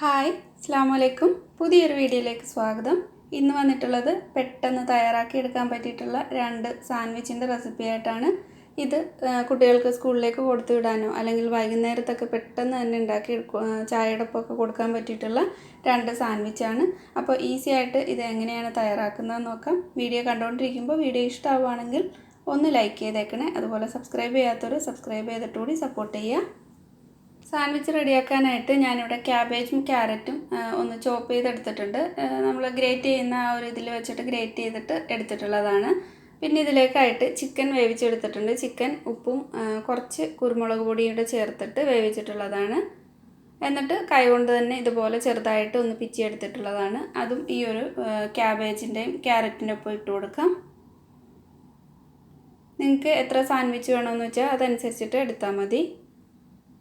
Hi അസ്സലാമലൈക്കും. പുതിയൊരു വീഡിയോയിലേക്ക് സ്വാഗതം. ഇന്ന് വന്നിട്ടുള്ളത് പെട്ടെന്ന് തയ്യാറാക്കി എടുക്കാൻ പറ്റിയിട്ടുള്ള 2 സാൻഡ്വിച്ചിൻ്റെ റെസിപ്പി ആയിട്ടാണ്. ഇത് കുട്ടികൾക്ക് സ്കൂളിലേക്ക് കൊടുത്തു വിടാനോ അല്ലെങ്കിൽ വൈകുന്നേരത്തൊക്കെ പെട്ടെന്ന് തന്നെ ഉണ്ടാക്കി ചായയുടെ ഒപ്പമൊക്കെ കൊടുക്കാൻ പറ്റിയിട്ടുള്ള 2 സാൻഡ്വിച്ചാണ്. അപ്പോൾ ഈസി ആയിട്ട് ഇത് എങ്ങനെയാണ് തയ്യാറാക്കുന്നതെന്ന് നോക്കാം. വീഡിയോ കണ്ടുകൊണ്ടിരിക്കുമ്പോൾ വീഡിയോ ഇഷ്ടമാവുകയാണെങ്കിൽ ഒന്ന് ലൈക്ക് ചെയ്തേക്കണേ. അതുപോലെ സബ്സ്ക്രൈബ് ചെയ്യാത്തവർ സബ്സ്ക്രൈബ് ചെയ്തിട്ടുകൂടി സപ്പോർട്ട് ചെയ്യുക. സാൻഡ്വിച്ച് റെഡിയാക്കാനായിട്ട് ഞാനിവിടെ ക്യാബേജും ക്യാരറ്റും ഒന്ന് ചോപ്പ് ചെയ്തെടുത്തിട്ടുണ്ട്. നമ്മൾ ഗ്രേറ്റ് ചെയ്യുന്ന ആ ഒരു ഇതിൽ വെച്ചിട്ട് ഗ്രേറ്റ് ചെയ്തിട്ട് എടുത്തിട്ടുള്ളതാണ്. പിന്നെ ഇതിലേക്കായിട്ട് ചിക്കൻ വേവിച്ചെടുത്തിട്ടുണ്ട്. ചിക്കൻ ഉപ്പും കുറച്ച് കുരുമുളക് പൊടിയും ചേർത്തിട്ട് വേവിച്ചിട്ടുള്ളതാണ്. എന്നിട്ട് കൈകൊണ്ട് തന്നെ ഇതുപോലെ ചെറുതായിട്ട് ഒന്ന് പിച്ചിയെടുത്തിട്ടുള്ളതാണ്. അതും ഈ ഒരു ക്യാബേജിൻ്റെയും ക്യാരറ്റിൻ്റെ ഒപ്പം ഇട്ട് കൊടുക്കാം. നിങ്ങൾക്ക് എത്ര സാൻഡ്വിച്ച് വേണമെന്ന് വെച്ചാൽ അതനുസരിച്ചിട്ട് എടുത്താൽ മതി.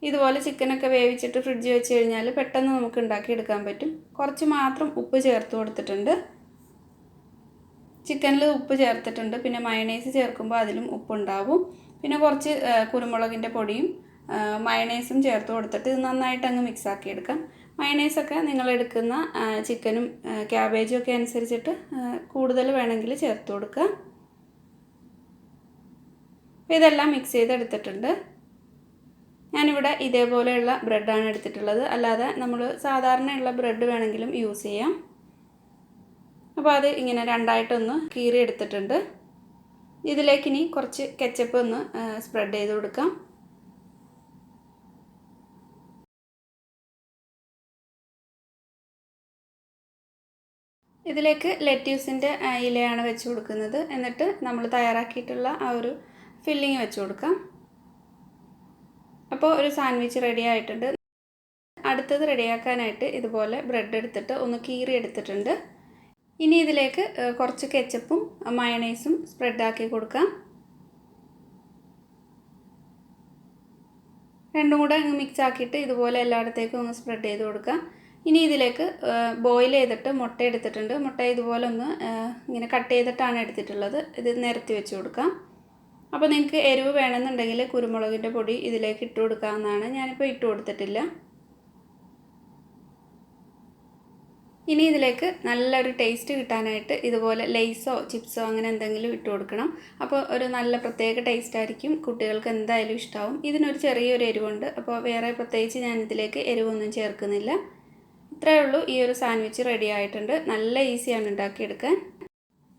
ഇതുപോലെ ചിക്കനൊക്കെ വേവിച്ചിട്ട് ഫ്രിഡ്ജിൽ വെച്ച് കഴിഞ്ഞാൽ പെട്ടെന്ന് നമുക്ക് ഉണ്ടാക്കിയെടുക്കാൻ പറ്റും. കുറച്ച് മാത്രം ഉപ്പ് ചേർത്ത് കൊടുത്തിട്ടുണ്ട്. ചിക്കനിൽ ഉപ്പ് ചേർത്തിട്ടുണ്ട്. പിന്നെ മയണൈസ് ചേർക്കുമ്പോൾ അതിലും ഉപ്പുണ്ടാവും. പിന്നെ കുറച്ച് കുരുമുളകിൻ്റെ പൊടിയും മയണൈസും ചേർത്ത് കൊടുത്തിട്ട് ഇത് നന്നായിട്ട് അങ്ങ് മിക്സാക്കി എടുക്കാം. മയണൈസൊക്കെ നിങ്ങളെടുക്കുന്ന ചിക്കനും ക്യാബേജും ഒക്കെ അനുസരിച്ചിട്ട് കൂടുതൽ വേണമെങ്കിൽ ചേർത്ത് കൊടുക്കുക. ഇതെല്ലാം മിക്സ് ചെയ്തെടുത്തിട്ടുണ്ട്. ഞാനിവിടെ ഇതേപോലെയുള്ള ബ്രെഡാണ് എടുത്തിട്ടുള്ളത്. അല്ലാതെ നമ്മൾ സാധാരണയുള്ള ബ്രെഡ് വേണമെങ്കിലും യൂസ് ചെയ്യാം. അപ്പോൾ അത് ഇങ്ങനെ രണ്ടായിട്ടൊന്ന് കീറി എടുത്തിട്ടുണ്ട്. ഇതിലേക്ക് ഇനി കുറച്ച് കെച്ചപ്പ് ഒന്ന് സ്പ്രെഡ് ചെയ്ത് കൊടുക്കാം. ഇതിലേക്ക് ലെറ്റ്യൂസിൻ്റെ ഇലയാണ് വെച്ച് കൊടുക്കുന്നത്. എന്നിട്ട് നമ്മൾ തയ്യാറാക്കിയിട്ടുള്ള ആ ഒരു ഫില്ലിങ് വെച്ച് കൊടുക്കാം. അപ്പോൾ ഒരു സാൻഡ്വിച്ച് റെഡി ആയിട്ടുണ്ട്. അടുത്തത് റെഡിയാക്കാനായിട്ട് ഇതുപോലെ ബ്രെഡ് എടുത്തിട്ട് ഒന്ന് കീറി എടുത്തിട്ടുണ്ട്. ഇനി ഇതിലേക്ക് കുറച്ച് കെച്ചപ്പും മയണൈസും സ്പ്രെഡാക്കി കൊടുക്കാം. രണ്ടും കൂടെ അങ്ങ് മിക്സ് ആക്കിയിട്ട് ഇതുപോലെ എല്ലായിടത്തേക്കും ഒന്ന് സ്പ്രെഡ് ചെയ്ത് കൊടുക്കാം. ഇനി ഇതിലേക്ക് ബോയിൽ ചെയ്തിട്ട് മുട്ട എടുത്തിട്ടുണ്ട്. മുട്ട ഇതുപോലെ ഒന്ന് ഇങ്ങനെ കട്ട് ചെയ്തിട്ടാണ് എടുത്തിട്ടുള്ളത്. ഇത് നിരത്തി വെച്ച് കൊടുക്കാം. അപ്പോൾ നിങ്ങൾക്ക് എരിവ് വേണമെന്നുണ്ടെങ്കിൽ കുരുമുളകിൻ്റെ പൊടി ഇതിലേക്ക് ഇട്ട് കൊടുക്കാവുന്നതാണ്. ഞാനിപ്പോൾ ഇട്ട് കൊടുത്തിട്ടില്ല. ഇനി ഇതിലേക്ക് നല്ലൊരു ടേസ്റ്റ് കിട്ടാനായിട്ട് ഇതുപോലെ ലേസോ ചിപ്സോ അങ്ങനെ എന്തെങ്കിലും ഇട്ട് കൊടുക്കണം. അപ്പോൾ ഒരു നല്ല പ്രത്യേക ടേസ്റ്റ് ആയിരിക്കും. കുട്ടികൾക്ക് എന്തായാലും ഇഷ്ടമാവും. ഇതിനൊരു ചെറിയൊരു എരിവുണ്ട്. അപ്പോൾ വേറെ പ്രത്യേകിച്ച് ഞാൻ ഇതിലേക്ക് എരിവൊന്നും ചേർക്കുന്നില്ല. ഇത്രയേ ഉള്ളൂ. ഈ ഒരു സാൻഡ്വിച്ച് റെഡി ആയിട്ടുണ്ട്. നല്ല ഈസിയാണ് ഉണ്ടാക്കിയെടുക്കാൻ.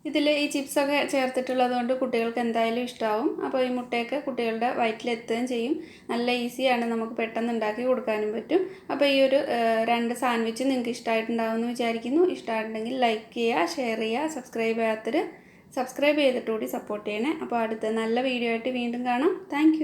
ഇതിൽ ഈ ചിപ്സൊക്കെ ചേർത്തിട്ടുള്ളത് കൊണ്ട് കുട്ടികൾക്ക് എന്തായാലും ഇഷ്ടമാവും. അപ്പോൾ ഈ മുട്ടയൊക്കെ കുട്ടികളുടെ വയറ്റിലെത്തുകയും ചെയ്യും. നല്ല ഈസിയാണ്, നമുക്ക് പെട്ടെന്ന് ഉണ്ടാക്കി കൊടുക്കാനും പറ്റും. അപ്പോൾ ഈ ഒരു 2 സാൻഡ്വിച്ച് നിങ്ങൾക്ക് ഇഷ്ടമായിട്ടുണ്ടാവുമെന്ന് വിചാരിക്കുന്നു. ഇഷ്ടമായിട്ടുണ്ടെങ്കിൽ ലൈക്ക് ചെയ്യുക, ഷെയർ ചെയ്യുക. സബ്സ്ക്രൈബ് ചെയ്യാത്തവർ സബ്സ്ക്രൈബ് ചെയ്തിട്ടുകൂടി സപ്പോർട്ട് ചെയ്യണേ. അപ്പോൾ അടുത്ത നല്ല വീഡിയോ ആയിട്ട് വീണ്ടും കാണാം. താങ്ക്